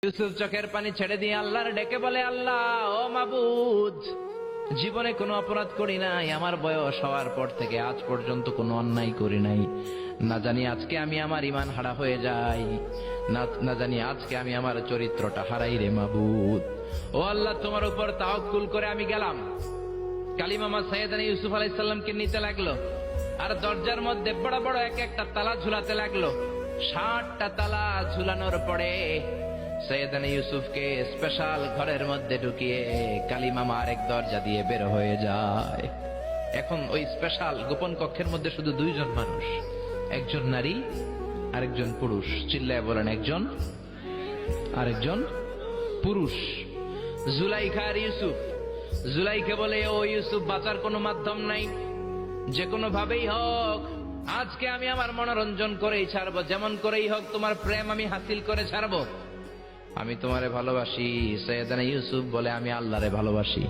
ইউসুফ চোখের পানি ছেড়ে দিয়ে আল্লাহর ডেকে বলে, আল্লাহ ও মাবুদ, জীবনে কোনো অপরাধ করি নাই, আমার বয়স হওয়ার পর থেকে আজ পর্যন্ত কোনো অন্যায় করি নাই। না জানি আজকে আমি আমার ঈমান হারা হয়ে যাই, না জানি আজকে আমি আমার চরিত্রটা হারাই রে মাবুদ। ও আল্লাহ, তোমার উপর তাওয়াক্কুল করে আমি গেলাম। কালিমামা সাইয়েদানা ইউসুফ আলাইহিস সালামকে নিতে লাগলো, আর দরজার মধ্যে বড় বড় এক একটা তালা ঝুলাতে লাগলো। 60টা তালা ঝুলানোর পরে সাইয়েদানা ইউসুফকে স্পেশাল ঘরের মধ্যে ঢুকিয়ে কালিমামা আরেক দরজা দিয়ে বের হয়ে যায়। এখন ওই স্পেশাল গোপন কক্ষের মধ্যে শুধু দুইজন মানুষ, একজন নারী আরেকজন পুরুষ। চিল্লায় বলেন, একজন আরেকজন পুরুষ। জুলাইখা আর ইউসুফ। জুলাইখা বলে, ও ইউসুফ, বাঁচার কোনো মাধ্যম নাই, যে কোনো ভাবেই হোক আজকে আমি আমার মনোরঞ্জন করেই ছাড়বো, যেমন করেই হোক তোমার প্রেম আমি হাসিল করে ছাড়বো। আমি তোমারে ভালোবাসি। সাইয়েদানা ইউসুফ বলে, আমি আল্লাহরে ভালোবাসি।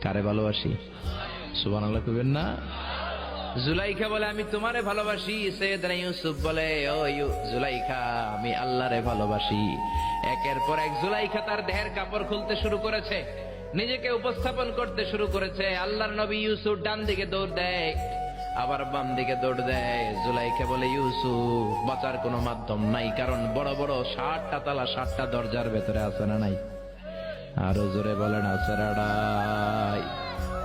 কারে ভালোবাসি? সুবহানাল্লাহ কইবেন না? জুলাইখা বলে, আমি তোমারে ভালোবাসি। সাইয়েদানা ইউসুফ বলে, ও জুলাইখা, আমি আল্লাহরে ভালোবাসি। একের পর এক জুলাইখা তার দেহের কাপড় খুলতে শুরু করেছে, নিজেকে উপস্থাপন করতে শুরু করেছে। আল্লাহর নবী ইউসুফ ডান দিকে দৌড় দেয়, আবার বাম দিকে দৌড় দেয়। জুলাইখা বলে, ইউসুফ, বাঁচার কোনো মাধ্যম নাই, কারণ বড় বড় 60টা তালা 60টা দরজার ভেতরে আছে না নাই? আরো জোরে বলেন, আছে রাডাই।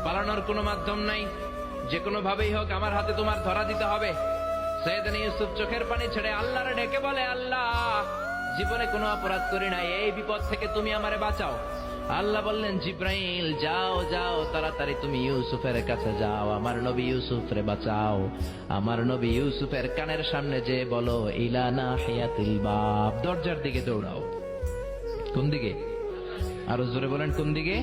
পালানোর কোনো মাধ্যম নাই, যে কোনো ভাবেই হোক আমার হাতে তোমার ধরা দিতে হবে। সাইয়েদানা ইউসুফ চোখের পানি ছেড়ে আল্লাহর ডেকে বলে, আল্লাহ, জীবনে কোনো অপরাধ করি নাই, এই বিপদ থেকে তুমি আমারে বাঁচাও। আল্লাহ বললেন, জিব্রাইল, যাও যাও, তাড়াতাড়ি তুমি ইউসুফের কাছে যাও, আমার নবী ইউসুফরে বাঁচাও। আমার নবী ইউসুফের কানের সামনে যে বলো, ইলা নাহিয়াতিল বাব, দরজার দিকে দৌড়াও। কোন দিকে? আরো জোরে বলেন, কোন দিকে?